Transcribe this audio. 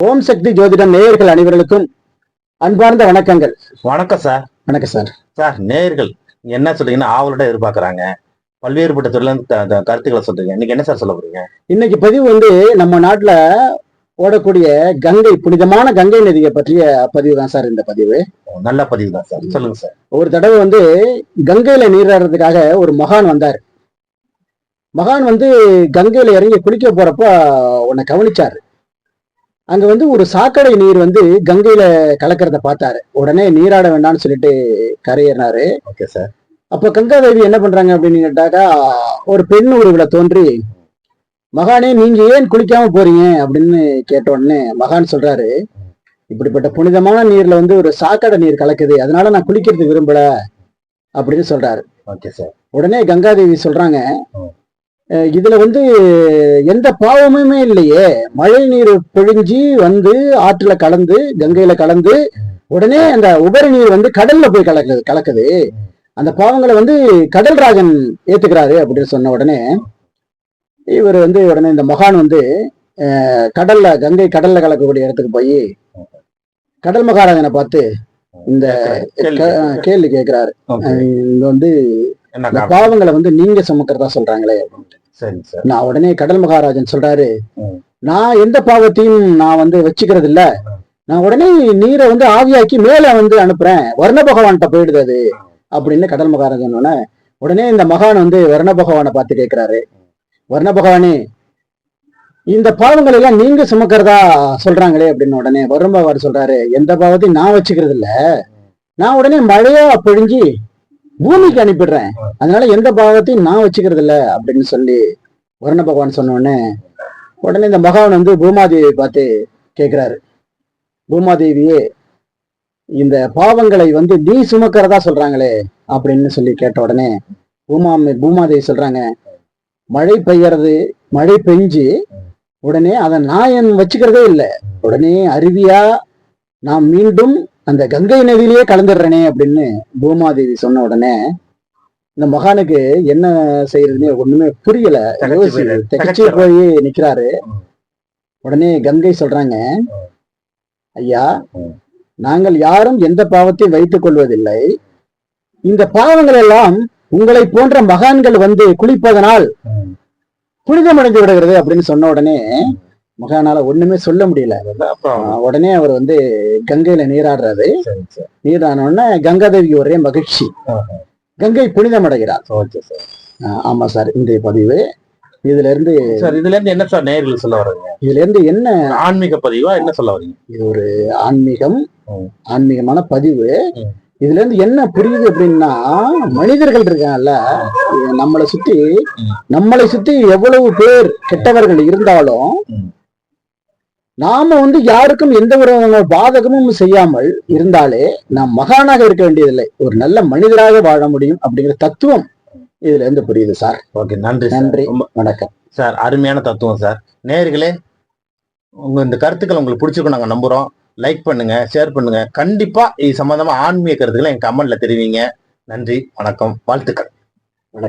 ஓம் சக்தி ஜோதிடம் நேயர்கள் அனைவர்களுக்கும் அன்பார்ந்த வணக்கங்கள். வணக்கம் சார். வணக்கம் சார். சார், நேயர்கள் என்ன சொல்றீங்கன்னா ஆவலோட எதிர்பார்க்கறாங்க. பல்வேறுபட்ட துறையில இருந்து கருத்துக்களை சொல்றீங்க. இன்னைக்கு என்ன சார் சொல்ல போறீங்க? இன்னைக்கு பதிவு நம்ம நாட்டுல ஓடக்கூடிய கங்கை, புனிதமான கங்கை நதியை பற்றிய பதிவு தான் சார் இந்த பதிவு. நல்ல பதிவு தான் சார், சொல்லுங்க சார். ஒரு தடவை கங்கையில நீராடுறதுக்காக ஒரு மகான் வந்தார். மகான் கங்கையில இறங்கி குளிக்க போறப்ப உன்னை கவனிச்சாரு. அங்க ஒரு சாக்கடை நீர் கங்கையில கலக்கிறத பார்த்தாரு. உடனே நீராட வேண்டாம்னு சொல்லிட்டு கரையேறினாரு. Okay sir. அப்ப கங்காதேவி என்ன பண்றாங்க அப்படின்னு கேட்டாக்கா, ஒரு பெண் உருவில தோன்றி, மகானே நீங்க ஏன் குளிக்காம போறீங்க அப்படின்னு கேட்ட உடனே மகான் சொல்றாரு, இப்படிப்பட்ட புனிதமான நீர்ல ஒரு சாக்கடை நீர் கலக்குது, அதனால நான் குளிக்கிறதுக்கு விரும்பல அப்படின்னு சொல்றாரு. Okay sir. உடனே கங்காதேவி சொல்றாங்க, இதுல எந்த பாவமுமே இல்லையே, மழை நீர் பொழிஞ்சி ஆற்றுல கலந்து கங்கையில கலந்து உடனே அந்த உபரி நீர் கடல்ல போய் கலக்குது. அந்த பாவங்களை கடல்ராஜன் ஏத்துக்கிறாரு அப்படின்னு சொன்ன உடனே இவர் உடனே இந்த மகான் கங்கை கடல்ல கலக்கக்கூடிய இடத்துக்கு போய் கடல் மகாராஜனை பார்த்து இந்த கேள்வி கேட்கிறாரு. இந்த பாவங்களை நீங்க சுமக்கிறதா சொல்றாங்களே. நான் உடனே கடல் மகாராஜன் சொல்றாரு, நான் எந்த பாவத்தையும் நான் வச்சுக்கிறது இல்ல, நான் உடனே நீரை ஆவியாக்கி மேல அனுப்புறேன், வர்ண பகவான்கிட்ட போயிடுது அது அப்படின்னு கடல் மகாராஜன். உடனே இந்த மகான் வர்ண பகவானை பார்த்து கேட்கிறாரு, வர்ண பகவானே இந்த பாவங்கள் எல்லாம் நீங்க சுமக்கிறதா சொல்றாங்களே அப்படின்னு. உடனே வர்ண பகவான் சொல்றாரு, எந்த பாவத்தையும் நான் வச்சுக்கிறது இல்ல, நான் உடனே மழையா பொழிஞ்சி பூமிக்கு அனுப்பிடுறேன், அதனால எந்த பாவத்தையும் நான் வச்சுக்கிறது இல்ல அப்படின்னு சொல்லி வர்ண பகவான் சொன்ன உடனே இந்த மகான் பூமாதேவியை பார்த்து கேட்கிறாரு, பூமாதேவியே இந்த பாவங்களை நீ சுமக்கிறதா சொல்றாங்களே அப்படின்னு சொல்லி கேட்ட உடனே பூமாதேவி சொல்றாங்க, மழை பெய்யறது, மழை பெஞ்சு உடனே அதை நான் வச்சுக்கிறதே இல்லை, உடனே அருவியா நான் மீண்டும் அந்த கங்கை நதியிலேயே கலந்துடுறேனே அப்படின்னு பூமாதேவி சொன்ன உடனே இந்த மகானுக்கு என்ன செய்யறதுன்னு ஒண்ணுமே புரியல, திகச்சு போய் நிக்கிறாரு. உடனே கங்கை சொல்றாங்க, ஐயா நாங்கள் யாரும் எந்த பாவத்தையும் வைத்துக் கொள்வதில்லை, இந்த பாவங்கள் எல்லாம் உங்களை போன்ற மகான்கள் குளிப்பதனால் புனிதமடைந்து விடுகிறது அப்படின்னு சொன்ன உடனே மகானால ஒண்ணுமே சொல்ல முடியல. உடனே அவர் கங்கையில நீராடுறாரு. நீரான உடனே கங்காதேவி ஒரே மகிழ்ச்சி, கங்கை புனிதம் அடைகிறார். ஆமா சார், இந்த பதிவு இதுல இருந்து என்ன சார் நேயர்கள் சொல்ல வர்றீங்க? இதுல இருந்து என்ன ஆன்மீக பதிவா என்ன சொல்ல வர்றீங்க? இது ஒரு ஆன்மீகமான பதிவு. இதுல இருந்து என்ன புரியுது அப்படின்னா, மனிதர்கள் இருக்காங்கல்ல, நம்மளை சுத்தி எவ்வளவு பேர் கெட்டவர்கள் இருந்தாலும் நாம யாருக்கும் எந்த ஒரு பாதகமும் செய்யாமல் இருந்தாலே நாம் மகானாக இருக்க வேண்டியதில்லை, ஒரு நல்ல மனிதராக வாழ முடியும் அப்படிங்கிற தத்துவம் இதுல இருந்து புரியுது சார். ஓகே, நன்றி நன்றி, வணக்கம் சார். அருமையான தத்துவம் சார். நேயர்களே, இந்த கருத்துக்கள் உங்களுக்கு பிடிச்சிருக்கும் நாங்க நம்புறோம். லைக் பண்ணுங்க, ஷேர் பண்ணுங்க. கண்டிப்பா இது சம்பந்தமா ஆன்மீக கருத்துக்களை எங்க கமெண்ட்ல தெரிவிங்க. நன்றி, வணக்கம், வாழ்த்துக்கள். வணக்கம்.